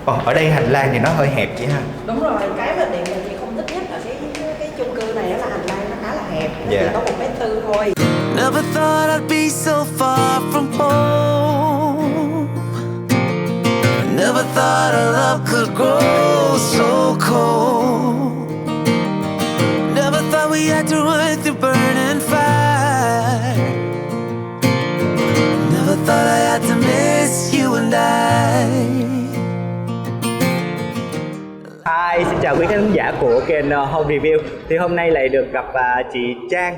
Ở đây hành lang thì nó hơi hẹp chị ha. Đúng rồi, cái mà điện là chị không thích nhất là cái chung cư này là hành lang nó khá là hẹp, chỉ có 1,4 m thôi. Never thought I'd be so far from home. Never thought our love could grow so cold. Never thought we had to run through burning fire. Never thought I had to miss you and I. Hi, xin chào quý khán giả của kênh Home Review. Thì hôm nay lại được gặp chị Trang,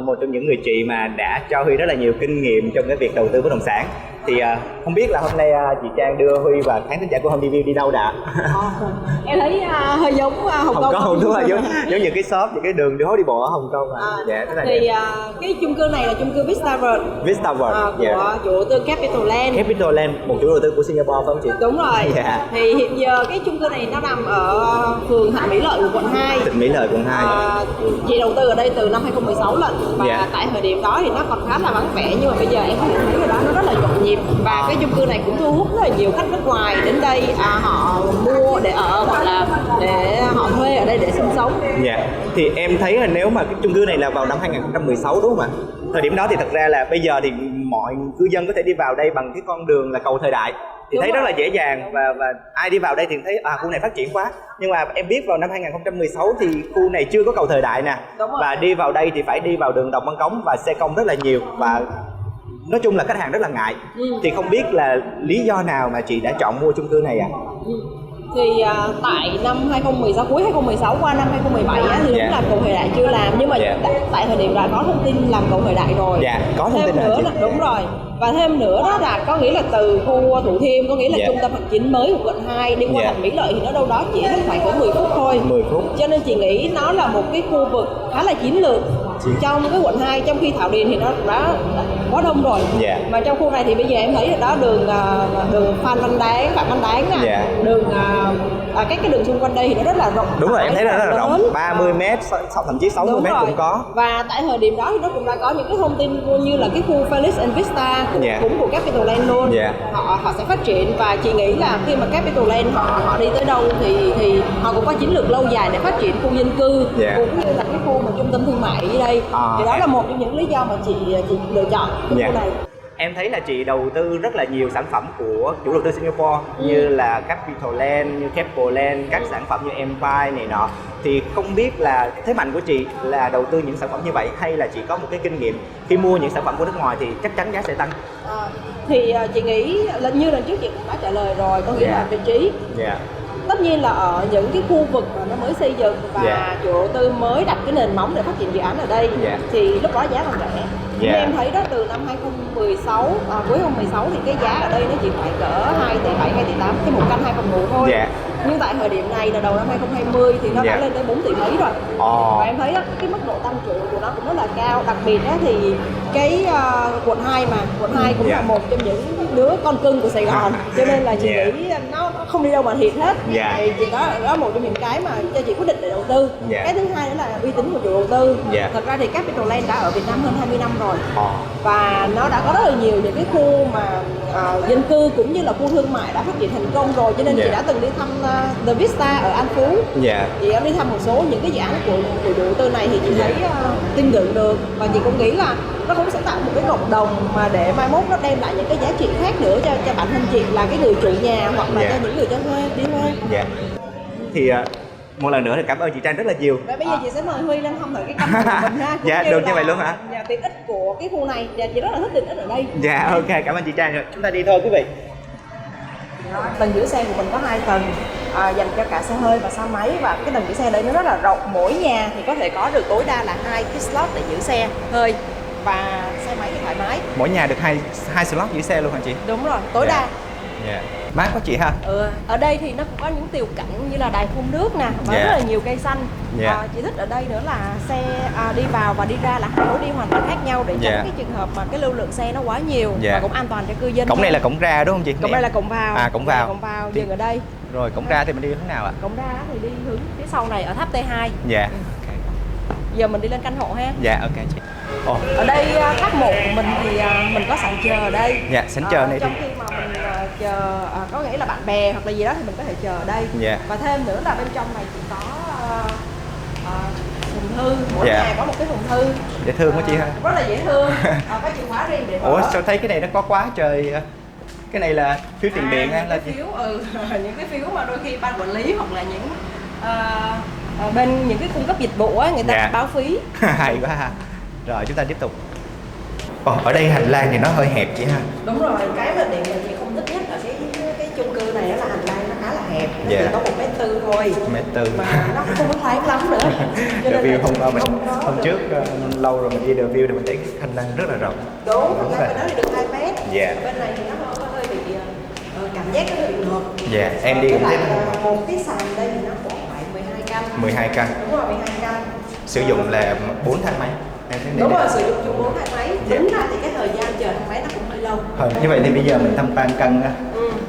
một trong những người chị mà đã cho Huy rất là nhiều kinh nghiệm trong cái việc đầu tư bất động sản. Thì không biết là hôm nay chị Trang đưa Huy và khán thính giả của Home Review đi đâu đã? Em thấy hơi giống Hồng Kông đúng rồi, giống những cái shop, những cái đường phố đi bộ ở Hồng Kông. Dạ, rất là thì đẹp. cái chung cư này là chung cư Vista World. Vista World, của chủ đầu tư Capital Land. Capital Land, một chủ đầu tư của Singapore phải không chị? Đúng rồi. Thì hiện giờ cái chung cư này nó nằm ở phường Thạnh Mỹ Lợi, quận 2. Thạnh Mỹ Lợi, quận 2. Chị đầu tư ở đây từ năm 2016 lận. Và tại thời điểm đó thì nó còn khá là vắng vẻ, nhưng mà bây giờ em có thể thấy ở đó nó rất là nhộn nhịp. Và cái chung cư này cũng thu hút rất là nhiều khách nước ngoài đến đây, họ mua để ở hoặc là để họ thuê ở đây để sinh sống. Dạ. Thì em thấy là nếu mà cái chung cư này là vào năm 2016 đúng không ạ? Thời điểm đó thì thật ra là bây giờ thì mọi cư dân có thể đi vào đây bằng cái con đường là cầu thời đại. Thì đúng thấy rồi. Rất là dễ dàng và ai đi vào đây thì thấy khu này phát triển quá. Nhưng mà em biết vào năm 2016 thì khu này chưa có cầu thời đại nè. Và đi vào đây thì phải đi vào đường Đồng Văn Cống và xe công rất là nhiều, và nói chung là khách hàng rất là ngại. Thì không biết là lý do nào mà chị đã chọn mua chung cư này ạ? Thì tại năm 2016, cuối 2016 qua năm 2017 thì đúng là cầu thời đại chưa làm, nhưng mà tại thời điểm đó có thông tin làm cầu thời đại rồi. Dạ, có thông tin nữa là đúng rồi. Và thêm nữa đó là có nghĩa là từ khu Thủ Thiêm, có nghĩa là trung tâm hành chính mới của quận 2 đi qua Thạnh Mỹ Lợi thì nó đâu đó chỉ phải có 10 phút thôi. 10 phút. Cho nên chị nghĩ nó là một cái khu vực khá là chiến lược trong cái quận 2, trong khi Thảo Điền thì nó đã quá đông rồi. Mà trong khu này thì bây giờ em thấy đó đường Phạm Văn Đáng đường các cái đường xung quanh đây thì nó rất là rộng. Đúng rồi, em thấy nó rất là rộng, 30 m, thậm chí 60 m cũng có. Và tại thời điểm đó thì nó cũng đã có những cái thông tin như là cái khu Felix and Vista cũng của Capital Land luôn. Họ sẽ phát triển, và chị nghĩ là khi mà Capital Land họ đi tới đâu thì họ cũng có chiến lược lâu dài để phát triển khu dân cư, cũng như là cái khu mà trung tâm thương mại ở đây. Thì đó là một trong những lý do mà chị lựa chọn cái khu này. Em thấy là chị đầu tư rất là nhiều sản phẩm của chủ đầu tư Singapore, như là Capital Land, như Keppel Land, các sản phẩm như Empire này nọ. Thì không biết là thế mạnh của chị là đầu tư những sản phẩm như vậy, hay là chị có một cái kinh nghiệm khi mua những sản phẩm của nước ngoài thì chắc chắn giá sẽ tăng? Thì chị nghĩ là như lần trước chị cũng đã trả lời rồi, có nghĩa là vị trí. Tất nhiên là ở những cái khu vực mà nó mới xây dựng và chủ đầu tư mới đặt cái nền móng để phát triển dự án ở đây thì lúc đó giá còn rẻ. Nhưng em thấy đó từ năm 2016, cuối 2016 thì cái giá ở đây nó chỉ phải cỡ 2,7 tỷ, 2,8 tỷ cái một căn 2 phòng ngủ thôi. Nhưng tại thời điểm này là đầu năm 2020 thì nó đã lên tới 4 tỷ mấy rồi. Và em thấy đó, cái mức độ tăng trưởng của nó cũng rất là cao. Đặc biệt đó thì cái quận 2 cũng là một trong những đứa con cưng của Sài Gòn, cho nên là chị nghĩ nó không đi đâu mà thiệt hết. Thì chị đó một trong những cái mà cho chị quyết định để đầu tư. Cái thứ hai đó là uy tín của chủ đầu tư. Thật ra thì Capital Land đã ở Việt Nam hơn 20 năm rồi, và nó đã có rất là nhiều những cái khu mà dân cư cũng như là khu thương mại đã phát triển thành công rồi, cho nên chị đã từng đi thăm The Vista ở An Phú. Chị đã đi thăm một số những cái dự án của chủ đầu tư này thì chị thấy tin tưởng được, và chị cũng nghĩ là nó cũng sẽ tạo một cái cộng đồng mà để mai mốt nó đem lại những cái giá trị khác nữa cho bản thân chị là cái người chủ nhà, hoặc là cho những người cho thuê đi thuê. Thì một lần nữa thì cảm ơn chị Trang rất là nhiều. Và bây giờ chị sẽ mời Huy lên thăm thử cái căn hộ của mình ha. Được như vậy luôn hả? Tiện ích của cái khu này, và chị rất là thích tiện ích ở đây. Ok, cảm ơn chị Trang. Chúng ta đi thôi quý vị. Tầng giữ xe của mình có 2 tầng dành cho cả xe hơi và xe máy, và cái tầng giữ xe đấy nó rất là rộng. Mỗi nhà thì có thể có được tối đa là 2 cái slot để giữ xe hơi và xe máy thì thoải mái. Mỗi nhà được hai slot giữ xe luôn hả chị? Đúng rồi, tối đa. Mát quá chị ha. Ở đây thì nó cũng có những tiểu cảnh như là đài phun nước nè, và rất là nhiều cây xanh. Chị thích ở đây nữa là xe đi vào và đi ra là 2 lối đi hoàn toàn khác nhau, để tránh cái trường hợp mà cái lưu lượng xe nó quá nhiều, và cũng an toàn cho cư dân. Cổng này là cổng ra đúng không chị? Cổng đây là cổng vào. Cổng vào. Cổng vào dừng ở đây. Rồi cổng ra thì mình đi hướng nào ạ? Cổng ra thì đi hướng phía sau này ở tháp T2. Giờ mình đi lên căn hộ ha. Ok chị. Ở đây tháp 1 của mình thì mình có sảnh chờ ở đây. Sảnh chờ này trong khi mà mình có nghĩa là bạn bè hoặc là gì đó thì mình có thể chờ ở đây. Và thêm nữa là bên trong này chỉ có thùng thư, mỗi nhà có một cái thùng thư. Dễ thương quá chị ha. Rất là dễ thương. Có chìa khóa riêng để mở. Ủa sao thấy cái này nó có quá trời. Cái này là phiếu tiền điện hay là phiếu những cái phiếu mà đôi khi ban quản lý hoặc là những bên những cái cung cấp dịch vụ á, người ta báo phí. Hay quá ha. Rồi chúng ta tiếp tục. Ở đây hành lang thì nó hơi hẹp chị ha. Đúng rồi, cái mà điện chị không thích nhất là cái chung cư này là hành lang nó khá là hẹp, nó chỉ có 1m4 thôi. 1m4 mà nó không có thoáng lắm nữa. The View hôm trước lâu rồi mình đi The View thì mình thấy cái hành lang rất là rộng. Đúng rồi, bên đó thì được 2m. Dạ. Bên này thì nó hơi bị cảm giác nó hơi bị ngợp. Dạ, em đi cũng thấy một cái sàn đây thì nó cũng phải 12 căn. 12 căn. Đúng rồi, 12 căn. Sử dụng là 4 thang máy. Đúng rồi, sử dụng chung 4 thang máy. Tính ra thì cái thời gian chờ thang máy nó cũng hơi lâu. Như vậy thì bây giờ mình tham quan căn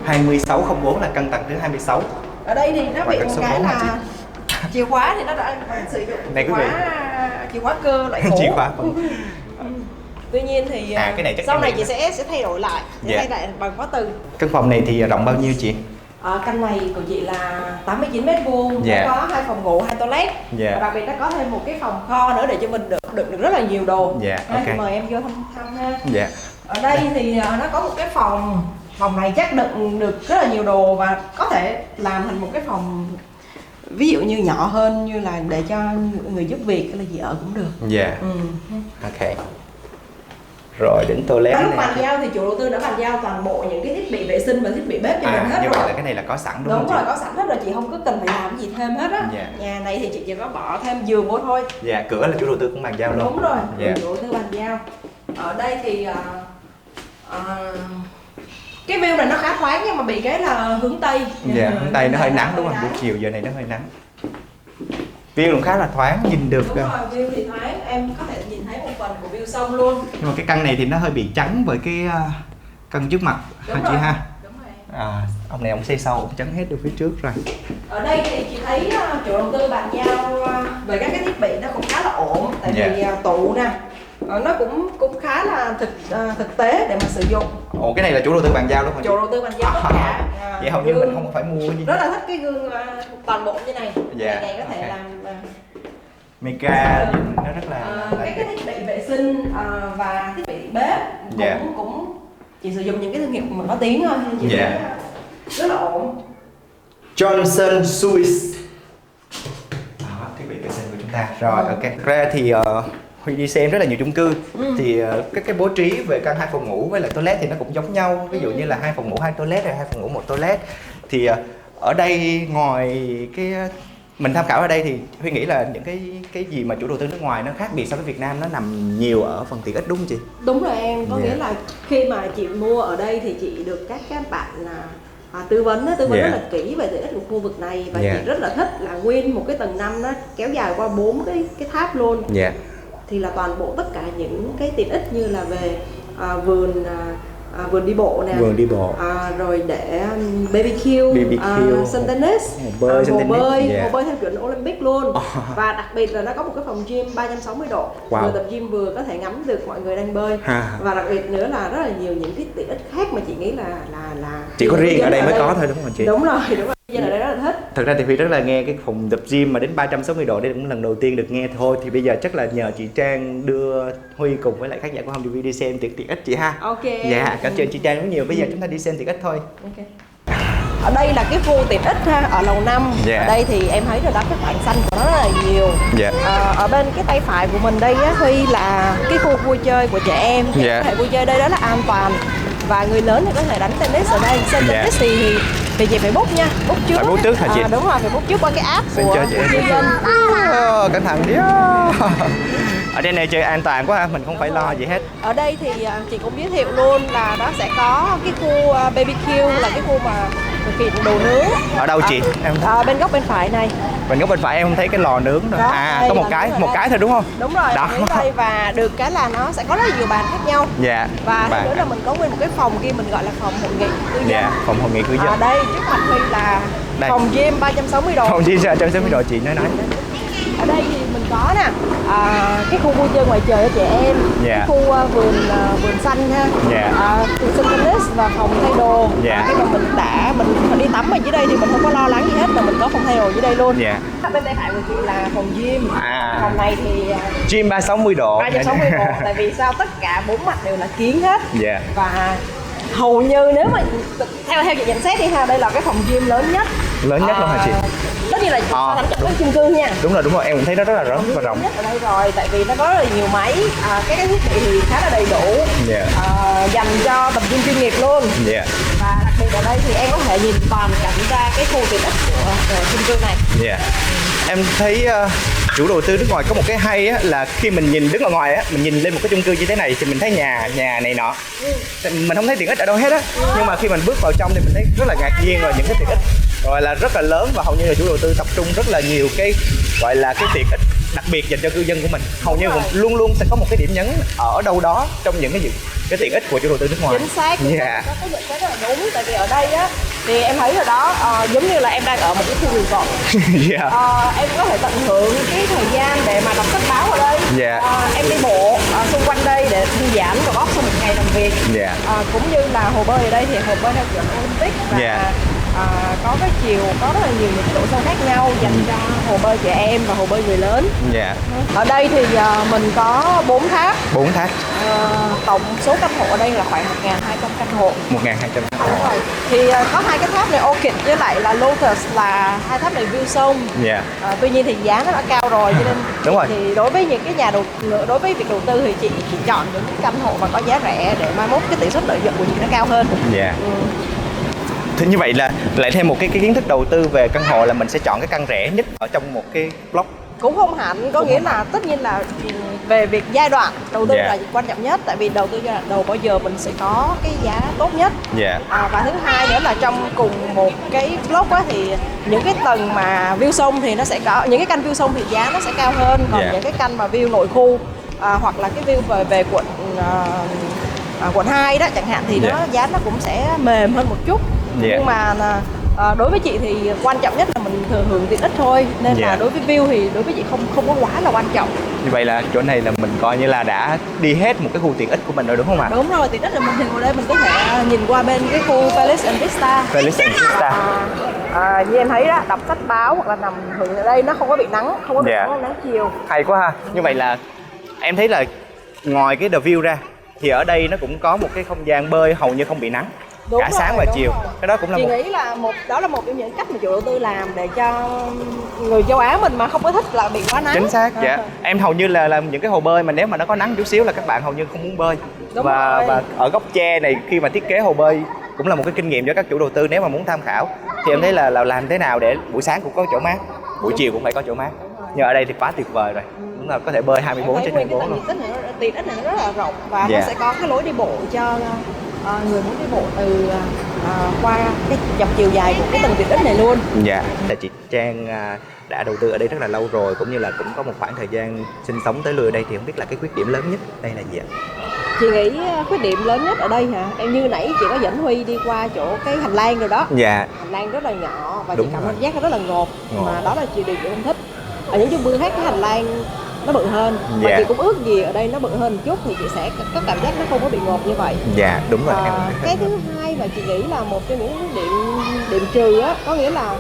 2604 là căn tầng thứ 26. Ở đây thì nó bị một cái là chìa khóa thì nó đã sử dụng chìa khóa cơ loại cổ. Chìa khóa. Tuy nhiên thì cái này sau này chị sẽ thay đổi lại, thay lại bằng khóa từ. Căn phòng này thì rộng bao nhiêu chị? Căn này của chị là 89m2, nó có 2 phòng ngủ, 2 toilet. Và đặc biệt nó có thêm một cái phòng kho nữa để cho mình đựng được rất là nhiều đồ. Thì mời em vô thăm ha. Ở đây thì nó có một cái phòng này chắc đựng được rất là nhiều đồ và có thể làm thành một cái phòng ví dụ như nhỏ hơn, như là để cho người giúp việc hay là gì ở cũng được. Ok. Rồi đến toilet này. Lúc bàn giao thì chủ đầu tư đã bàn giao toàn bộ những cái thiết bị vệ sinh và thiết bị bếp cho mình hết như rồi. vậy là cái này là có sẵn đúng không? Đúng rồi, có sẵn hết rồi, chị không có cần phải làm gì thêm hết á. Nhà này thì chị chỉ có bỏ thêm giường vô thôi. Cửa là chủ đầu tư cũng bàn giao luôn. Đúng rồi, chủ đầu tư bàn giao. Ở đây thì cái view này nó khá thoáng nhưng mà bị cái là hướng Tây. Hướng Tây nó hơi nắng đúng không? Buổi chiều giờ này nó hơi nắng. View cũng khá là thoáng, nhìn được. Đúng rồi, view thì thoáng, em có thể nhìn thấy một phần của view sông luôn. Nhưng mà cái căn này thì nó hơi bị trắng bởi cái căn trước mặt hả chị ha? Đúng rồi. Ông này ông xây sau, ông trắng hết được phía trước rồi. Ở đây thì chị thấy chủ đầu tư bàn giao về các cái thiết bị nó cũng khá là ổn. Tại vì tủ nè, nó cũng khá là thực tế để mà sử dụng. Ồ, cái này là chủ đầu tư bàn giao đúng không? Chủ đầu tư bàn giao tất cả. Vậy hầu như mình không phải mua gì. Rất là thích cái gương toàn bộ như này. Này có thể làm Mega nó rất là cái thiết bị vệ sinh và thiết bị bếp cũng chỉ sử dụng những cái thương hiệu mà có tiếng thôi. Chị thấy rất là ổn. Johnson Swiss. Thiết bị vệ sinh của chúng ta. Rồi, ok. Ra thì Huy đi xem rất là nhiều chung cư thì cái bố trí về căn 2 phòng ngủ với lại toilet thì nó cũng giống nhau. Ví dụ như là 2 phòng ngủ 2 toilet hay 2 phòng ngủ 1 toilet. Thì ở đây ngoài cái mình tham khảo ở đây thì Huy nghĩ là những cái gì mà chủ đầu tư nước ngoài nó khác biệt so với Việt Nam nó nằm nhiều ở phần tiện ích đúng không chị? Đúng rồi em, có nghĩa là khi mà chị mua ở đây thì chị được các bạn tư vấn rất là kỹ về tiện ích của khu vực này và chị rất là thích là nguyên một cái tầng 5 nó kéo dài qua 4 cái tháp luôn. Thì là toàn bộ tất cả những cái tiện ích như là về vườn đi bộ nè, rồi để BBQ, sân tennis, hồ bơi theo chuẩn Olympic luôn. Và đặc biệt là nó có một cái phòng gym 360 độ, vừa tập gym vừa có thể ngắm được mọi người đang bơi. Và đặc biệt nữa là rất là nhiều những cái tiện ích khác mà chị nghĩ là chỉ có riêng ở đây mới có thôi đúng không chị? Đúng rồi. Dân ở đây rất là thích. Thật ra thì Huy rất là nghe cái phòng tập gym mà đến 360 độ đây cũng lần đầu tiên được nghe thôi. Thì bây giờ chắc là nhờ chị Trang đưa Huy cùng với lại khán giả của Home TV đi xem tiện ích chị ha. Ok. Cảm ơn chị Trang rất nhiều. Bây giờ chúng ta đi xem tiện ích thôi. Ở đây là cái khu tiện ích ha, ở lầu 5. Ở đây thì em thấy rồi đó, cái khoảng xanh của nó rất là nhiều. Ở bên cái tay phải của mình đây á, Huy là cái khu vui chơi của trẻ em. Có thể vui chơi đây đó là an toàn. Và người lớn thì có thể đánh tennis ở đây. Sân tennis thì chị phải book nha, book trước. Phải book trước hả chị? Đúng rồi, phải book trước qua cái app của cư dân. Cẩn thận đi. Ở đây này chơi an toàn quá ha, mình không phải lo gì hết. Ở đây thì chị cũng giới thiệu luôn là nó sẽ có cái khu BBQ là cái khu mà thực hiện đồ nướng. Ở đâu chị? Bên góc bên phải này. Bên góc bên phải em không thấy cái lò nướng rồi. Có một cái thôi đúng không? Đúng rồi. Đó. Đây và được cái là nó sẽ có rất là nhiều bàn khác nhau. Và thêm nữa là mình có nguyên một cái phòng kia mình gọi là phòng hội nghị cư dân. Phòng hội nghị cư dân. Ở đây trước mặt Huy là phòng gym 360 độ. Phòng gym 360 độ chị nói. Ở đây thì mình có nè, cái khu vui chơi ngoài trời cho trẻ em, cái khu vườn xanh ha, khu sân tennis và phòng thay đồ. Khi mà mình đi tắm ở dưới đây thì mình không có lo lắng gì hết, mà mình có phòng thay đồ dưới đây luôn. Bên tay phải của chị là phòng gym. Phòng này thì gym 360 độ. 360 độ. Tại vì sao tất cả bốn mặt đều là kiến hết. Và hầu như nếu mà theo chị nhận xét đi ha, đây là cái phòng gym lớn nhất luôn hả chị? Tất nhiên là nằm trong cái chung cư nha. Đúng rồi, em cũng thấy nó rất là lớn và rộng nhất ở đây rồi, tại vì nó có rất là nhiều máy, cái thiết bị thì khá là đầy đủ, dành cho tập gym chuyên nghiệp luôn. Và đặc biệt ở đây thì em có thể nhìn toàn cảnh ra cái khu tiện ích của chung cư này. Em thấy chủ đầu tư nước ngoài có một cái hay á, là khi mình nhìn đứng ở ngoài á, mình nhìn lên một cái chung cư như thế này thì mình thấy nhà này nọ, mình không thấy tiện ích ở đâu hết á, nhưng mà khi mình bước vào trong thì mình thấy rất là ngạc nhiên rồi, những cái tiện ích gọi là rất là lớn, và hầu như là chủ đầu tư tập trung rất là nhiều cái gọi là cái tiện ích đặc biệt dành cho cư dân của mình. Hầu như luôn luôn sẽ có một cái điểm nhấn ở đâu đó trong những cái tiện ích của chủ đầu tư nước ngoài. Chính xác. Có cái nhận xét rất là đúng, tại vì ở đây á thì em thấy rồi đó, giống như là em đang ở một cái khu resort. Em có thể tận hưởng cái thời gian để mà đọc sách báo ở đây. Em đi bộ xung quanh đây để thư giãn và góp sau một ngày làm việc. Cũng như là hồ bơi ở đây thì hồ bơi theo kiểu Olympic và có cái chiều, có rất là nhiều những độ sâu khác nhau dành cho hồ bơi trẻ em và hồ bơi người lớn. Ở đây thì mình có 4 tháp. Tổng số căn hộ ở đây là khoảng 1.200 căn hộ. 1.200 căn hộ. Đúng rồi. Thì có hai cái tháp này Orchid với lại là Lotus, là hai tháp này view sông. Tuy nhiên thì giá nó đã cao rồi, cho nên đúng rồi. Thì đối với những cái đối với việc đầu tư thì chị chọn những cái căn hộ mà có giá rẻ để mai mốt cái tỷ suất lợi nhuận của chị nó cao hơn. Thì như vậy là lại thêm một cái kiến thức đầu tư về căn hộ là mình sẽ chọn cái căn rẻ nhất ở trong một cái block. Cũng không hẳn, có nghĩa là tất nhiên là về việc giai đoạn đầu tư là quan trọng nhất, tại vì đầu tư giai đoạn đầu bao giờ mình sẽ có cái giá tốt nhất. Và thứ hai nữa là trong cùng một cái block á, thì những cái tầng mà view sông thì nó sẽ có những cái căn view sông thì giá nó sẽ cao hơn, còn những cái căn mà view nội khu hoặc là cái view về quận 2 đó chẳng hạn thì nó giá nó cũng sẽ mềm hơn một chút. Nhưng mà đối với chị thì quan trọng nhất là mình thừa hưởng tiện ích thôi, nên là đối với view thì đối với chị không có quá là quan trọng. Như vậy là chỗ này là mình coi như là đã đi hết một cái khu tiện ích của mình rồi đúng không ạ? Đúng rồi, tiện ích là mình ngồi đây mình có thể nhìn qua bên cái khu Palace and Vista. Như em thấy đó, đọc sách báo hoặc là nằm hưởng ở đây nó không có bị nắng, không có bị nắng chiều. Hay quá ha. Như vậy là em thấy là ngoài cái the view ra thì ở đây nó cũng có một cái không gian bơi hầu như không bị nắng. Đúng cả sáng và chiều. Cái đó cũng là chị nghĩ là đó là một trong những cách mà chủ đầu tư làm để cho người châu Á mình mà không có thích là bị quá nắng. Chính xác. Em hầu như là những cái hồ bơi mà nếu mà nó có nắng chút xíu là các bạn hầu như không muốn bơi. Và ở góc tre này khi mà thiết kế hồ bơi cũng là một cái kinh nghiệm cho các chủ đầu tư nếu mà muốn tham khảo, thì em thấy là làm thế nào để buổi sáng cũng có chỗ mát, buổi chiều cũng phải có chỗ mát. Nhưng ở đây thì quá tuyệt vời rồi, đúng là có thể bơi 24/24 luôn. Tiện ích này nó rất là rộng và nó sẽ có cái lối đi bộ cho người muốn đi bộ từ qua cái dọc chiều dài của cái tầng tiện ích này luôn. Là chị Trang đã đầu tư ở đây rất là lâu rồi, cũng như là cũng có một khoảng thời gian sinh sống tới lui ở đây, thì không biết là cái khuyết điểm lớn nhất đây là gì ạ? Chị nghĩ khuyết điểm lớn nhất ở đây hả? Em như nãy chị có dẫn Huy đi qua chỗ cái hành lang rồi đó. Hành lang rất là nhỏ và chị cảm giác nó rất là ngột. Mà đó là điều chị không thích. Ở những chung cư khác cái hành lang nó bự hơn, và chị cũng ước gì ở đây nó bự hơn một chút thì chị sẽ có cảm giác nó không có bị ngột như vậy. Đúng rồi. Cái thứ hai mà chị nghĩ là một trong những điểm trừ á, có nghĩa là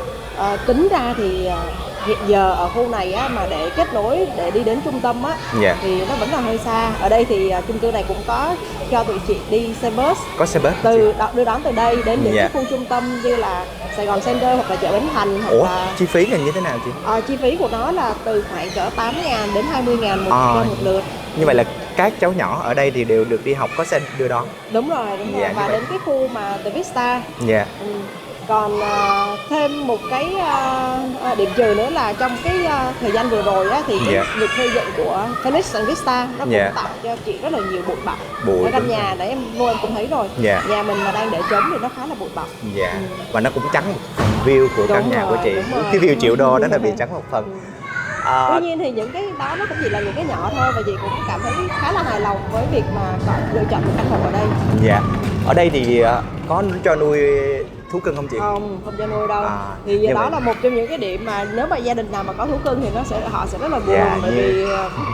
tính ra thì hiện giờ ở khu này á, mà để kết nối để đi đến trung tâm á thì nó vẫn là hơi xa. Ở đây thì chung cư này cũng có cho tụi chị đi xe bus. Có xe bus đưa đón từ đây đến những cái khu trung tâm như là Sài Gòn Center hoặc là chợ Bến Thành. Chi phí là như thế nào chị? Chi phí của nó là từ khoảng cỡ 8.000 đến 20.000 một lượt. Như vậy là các cháu nhỏ ở đây thì đều được đi học có xe đưa đón. Đúng rồi. Và đến cái khu mà The Vista. Còn thêm một cái điểm trừ nữa là trong cái thời gian vừa rồi á, thì cái việc xây dựng của Phoenix and Vista nó cũng tạo cho chị rất là nhiều bụi bặm. Ở căn nhà đấy em vô em cũng thấy rồi. Nhà mình mà đang để trống thì nó khá là bụi bặm. Và nó cũng trắng một phần view của căn nhà của chị. Cái view triệu đô đó là bị trắng một phần. Tuy nhiên thì những cái đó nó cũng chỉ là những cái nhỏ thôi, và chị cũng cảm thấy khá là hài lòng với việc mà lựa chọn một căn hộ ở đây. Ở đây thì có cho nuôi thú cưng không chị? Không chăn nuôi đâu. Thì như đó vậy là một trong những cái điểm mà nếu mà gia đình nào mà có thú cưng thì họ sẽ rất là buồn, bởi như... vì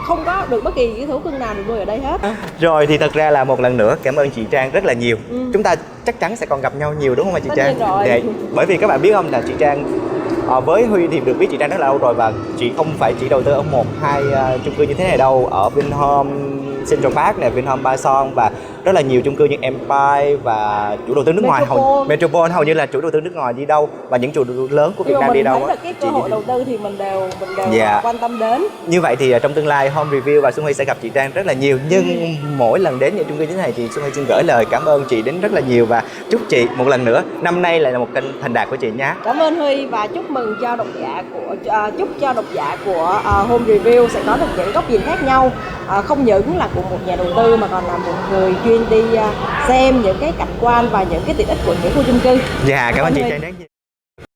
không có được bất kỳ cái thú cưng nào được nuôi ở đây hết. Rồi thì thật ra là một lần nữa cảm ơn chị Trang rất là nhiều. Chúng ta chắc chắn sẽ còn gặp nhau nhiều đúng không ạ chị Trang? Rồi. Bởi vì các bạn biết không là chị Trang với Huy thì được biết chị Trang rất là lâu rồi, và chị không phải chỉ đầu tư ở 1-2 chung cư như thế này đâu, ở Vinhome Central Park này, Vinhome Ba Son và rất là nhiều chung cư như Empire, và chủ đầu tư nước ngoài Metropole hầu như là chủ đầu tư nước ngoài đi đâu, và những chủ đầu tư lớn của Việt Nam đi đâu á. Cái cơ hội đầu tư thì mình đều quan tâm đến. Như vậy thì trong tương lai Home Review và Xuân Huy sẽ gặp chị Trang rất là nhiều, nhưng mỗi lần đến những chung cư như thế này thì Xuân Huy xin gửi lời cảm ơn chị đến rất là nhiều, và chúc chị một lần nữa năm nay lại là một kênh thành đạt của chị nhé. Cảm ơn Huy và chúc mừng cho độc giả của Home Review sẽ có được những góc nhìn khác nhau, không những là của một nhà đầu tư mà còn là một người chuyên đi xem những cái cảnh quan và những cái tiện ích của những khu chung cư. Dạ, cảm ơn chị Trang rất nhiều.